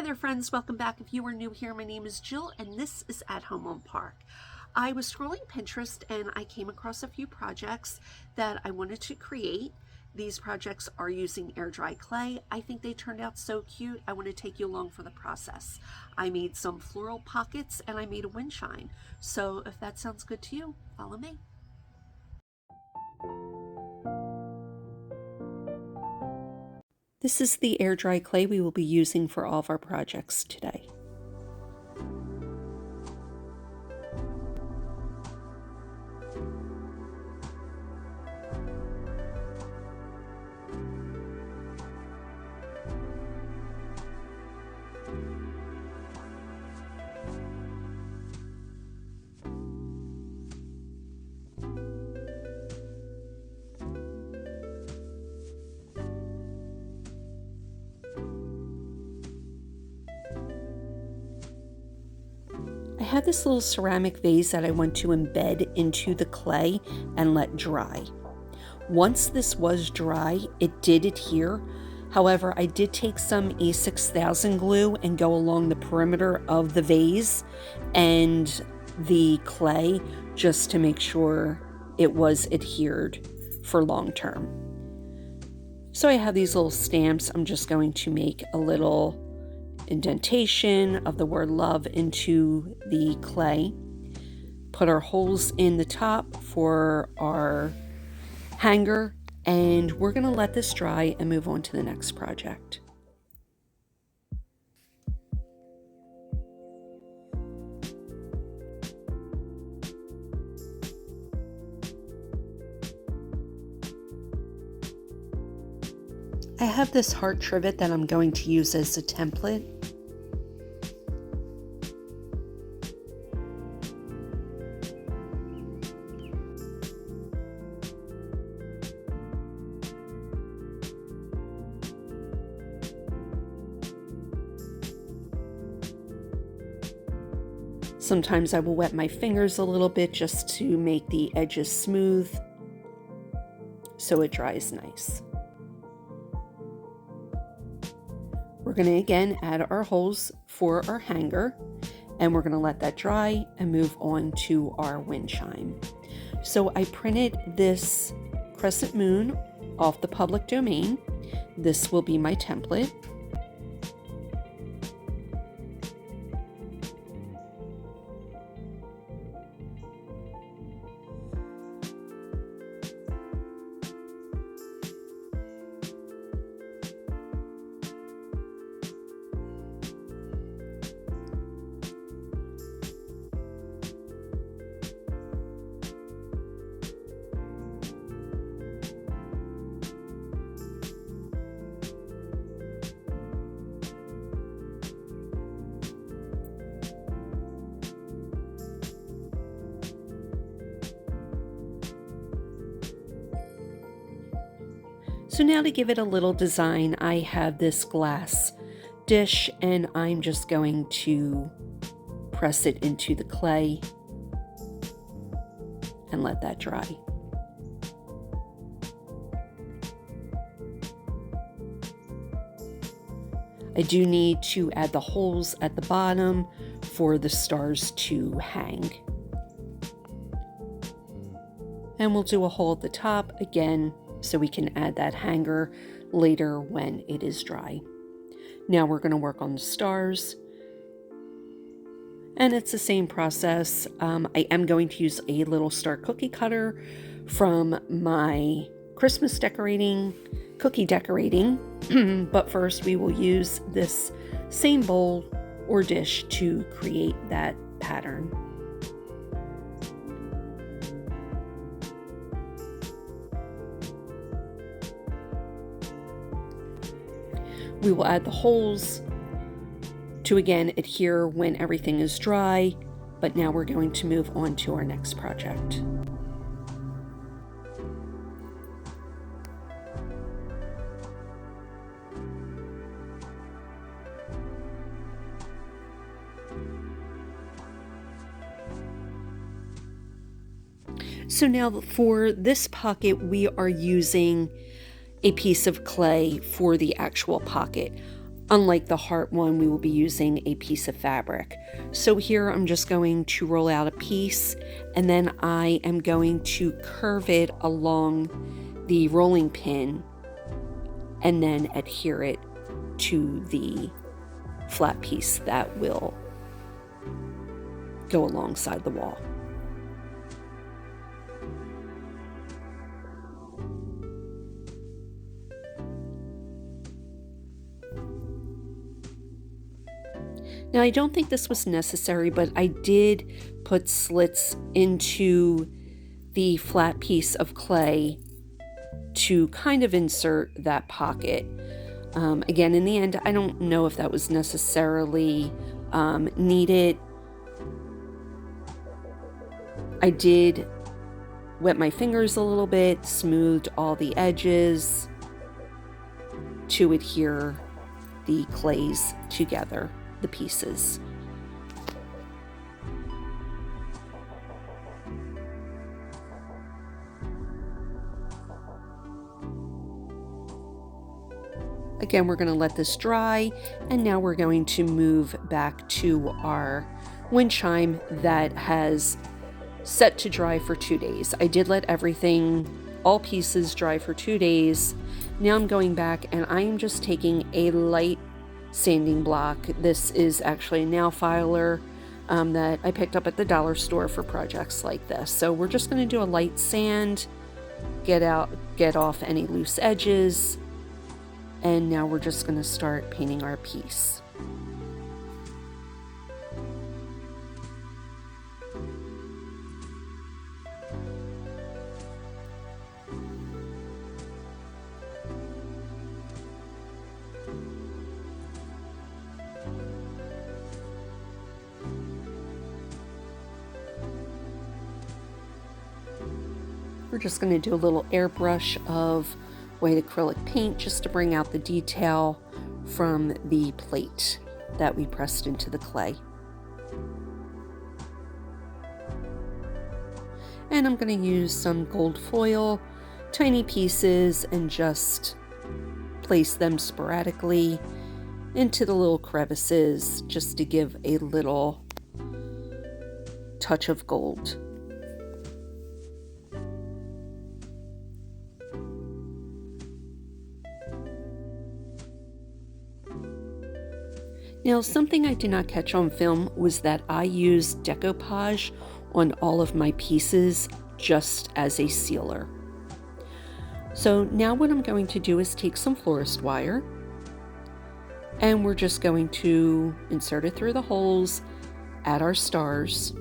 Hi there friends, welcome back. If you are new here, my name is Jill and this is At Home on Park. I was scrolling Pinterest and I came across a few projects that I wanted to create. These projects are using air dry clay. I think they turned out so cute. I want to take you along for the process. I made some floral pockets and I made a wind chime. So if that sounds good to you, follow me. This is the air dry clay we will be using for all of our projects today. I have this little ceramic vase that I want to embed into the clay and let dry. Once this was dry, it did adhere. However, I did take some A6000 glue and go along the perimeter of the vase and the clay just to make sure it was adhered for long term. So I have these little stamps. I'm just going to make a little indentation of the word love into the clay. Put our holes in the top for our hanger, and we're going to let this dry and move on to the next project. I have this heart trivet that I'm going to use as a template. Sometimes I will wet my fingers a little bit just to make the edges smooth so it dries nice. We're going to again add our holes for our hanger, and we're going to let that dry and move on to our wind chime. So I printed this crescent moon off the public domain. This will be my template. So now to give it a little design, I have this glass dish and I'm just going to press it into the clay and let that dry. I do need to add the holes at the bottom for the stars to hang. And we'll do a hole at the top again so we can add that hanger later when it is dry. Now we're going to work on the stars. And it's the same process. I am going to use a little star cookie cutter from my Christmas cookie decorating. But first we will use this same bowl or dish to create that pattern. We will add the holes to again adhere when everything is dry, but now we're going to move on to our next project. So now for this pocket, we are using a piece of clay for the actual pocket. Unlike the heart one, we will be using a piece of fabric. So here I'm just going to roll out a piece, and then I am going to curve it along the rolling pin and then adhere it to the flat piece that will go alongside the wall. Now, I don't think this was necessary, but I did put slits into the flat piece of clay to kind of insert that pocket. Again, in the end, I don't know if that was necessarily needed. I did wet my fingers a little bit, smoothed all the edges to adhere the clays together, the pieces. Again, we're going to let this dry, and now we're going to move back to our wind chime that has set to dry for 2 days. I did let everything, all pieces, dry for 2 days. Now I'm going back and I am just taking a light sanding block. This is actually a nail filer that I picked up at the dollar store for projects like this. So we're just going to do a light sand, get off any loose edges, and now we're just going to start painting our piece. We're just going to do a little airbrush of white acrylic paint just to bring out the detail from the plate that we pressed into the clay. And I'm going to use some gold foil, tiny pieces, and just place them sporadically into the little crevices just to give a little touch of gold. Now, something I did not catch on film was that I used decoupage on all of my pieces just as a sealer. So now what I'm going to do is take some florist wire, and we're just going to insert it through the holes, add our stars,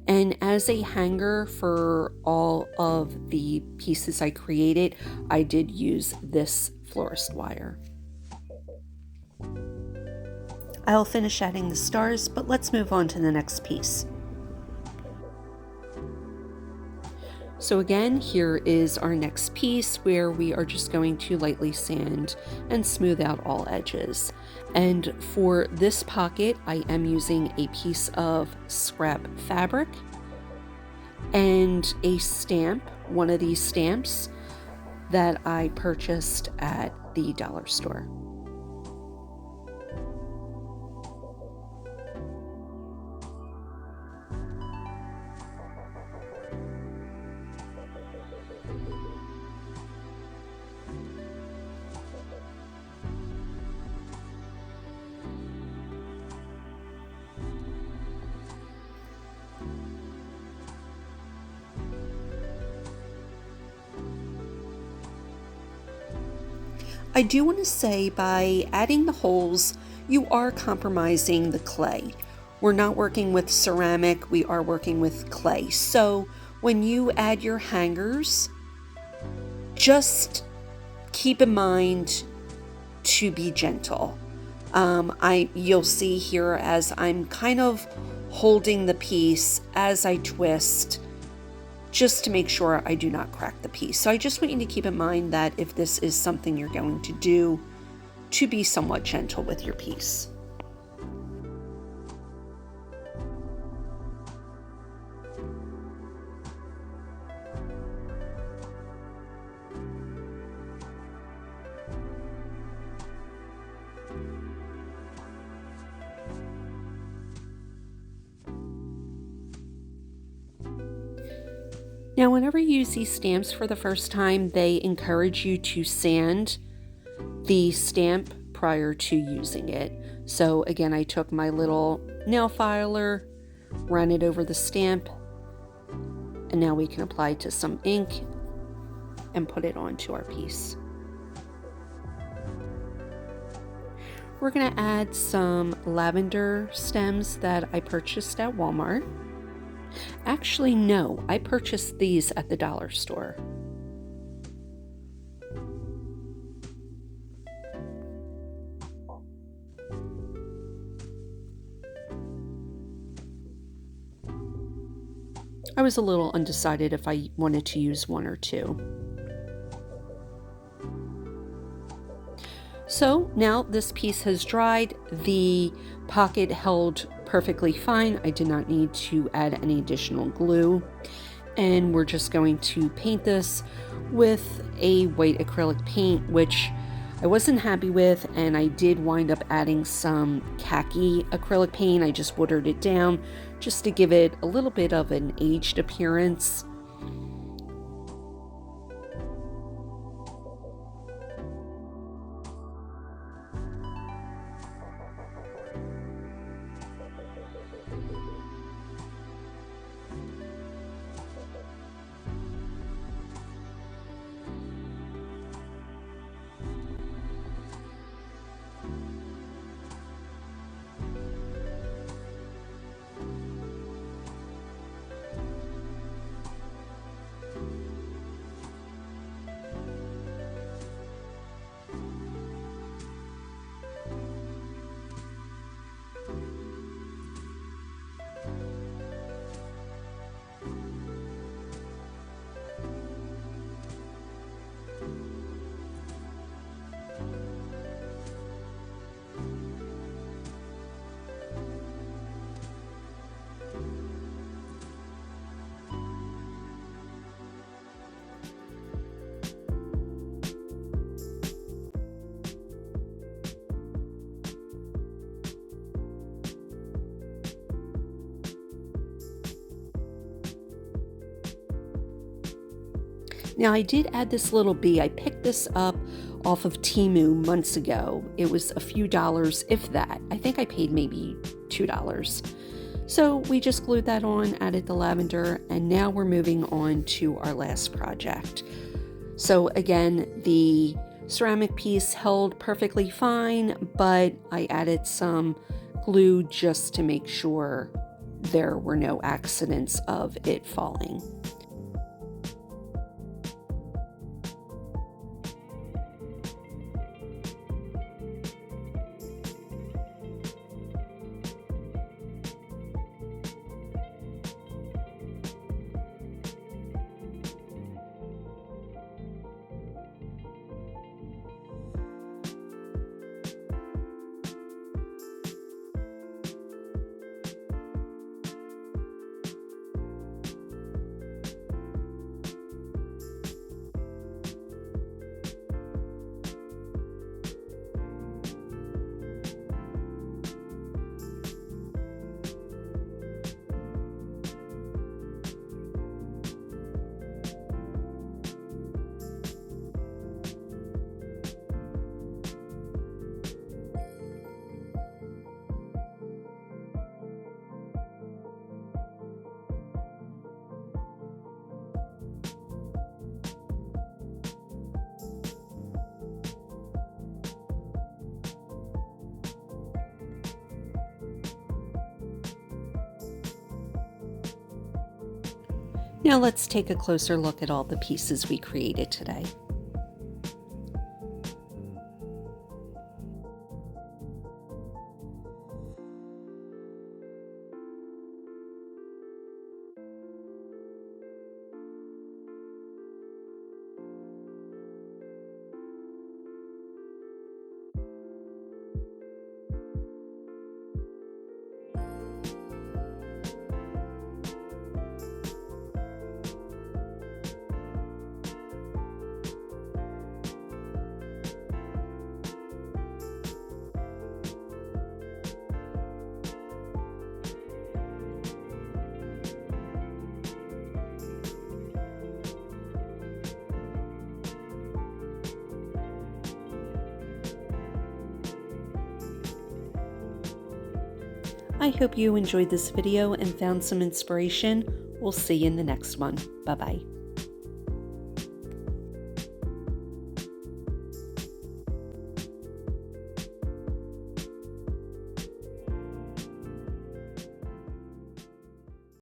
and as a hanger for all of the pieces I created, I did use this florist wire. I'll finish adding the stars, but let's move on to the next piece. So again, here is our next piece where we are just going to lightly sand and smooth out all edges. And for this pocket, I am using a piece of scrap fabric and a stamp, one of these stamps that I purchased at the dollar store. I do want to say by adding the holes, you are compromising the clay. We're not working with ceramic, we are working with clay. So when you add your hangers, just keep in mind to be gentle. You'll see here as I'm kind of holding the piece as I twist, just to make sure I do not crack the piece. So I just want you to keep in mind that if this is something you're going to do, to be somewhat gentle with your piece. Now, whenever you use these stamps for the first time, they encourage you to sand the stamp prior to using it. So again, I took my little nail filer, ran it over the stamp, and now we can apply it to some ink and put it onto our piece. We're going to add some lavender stems that I purchased at Walmart. Actually, no, I purchased these at the dollar store. I was a little undecided if I wanted to use one or two. So now this piece has dried. The pocket held perfectly fine. I did not need to add any additional glue. And we're just going to paint this with a white acrylic paint, which I wasn't happy with, and I did wind up adding some khaki acrylic paint. I just watered it down just to give it a little bit of an aged appearance. Now I did add this little bee. I picked this up off of Temu months ago. It was a few dollars, if that. I think I paid maybe $2. So we just glued that on, added the lavender, and now we're moving on to our last project. So again, the ceramic piece held perfectly fine, but I added some glue just to make sure there were no accidents of it falling. Now let's take a closer look at all the pieces we created today. I hope you enjoyed this video and found some inspiration. We'll see you in the next one. Bye-bye.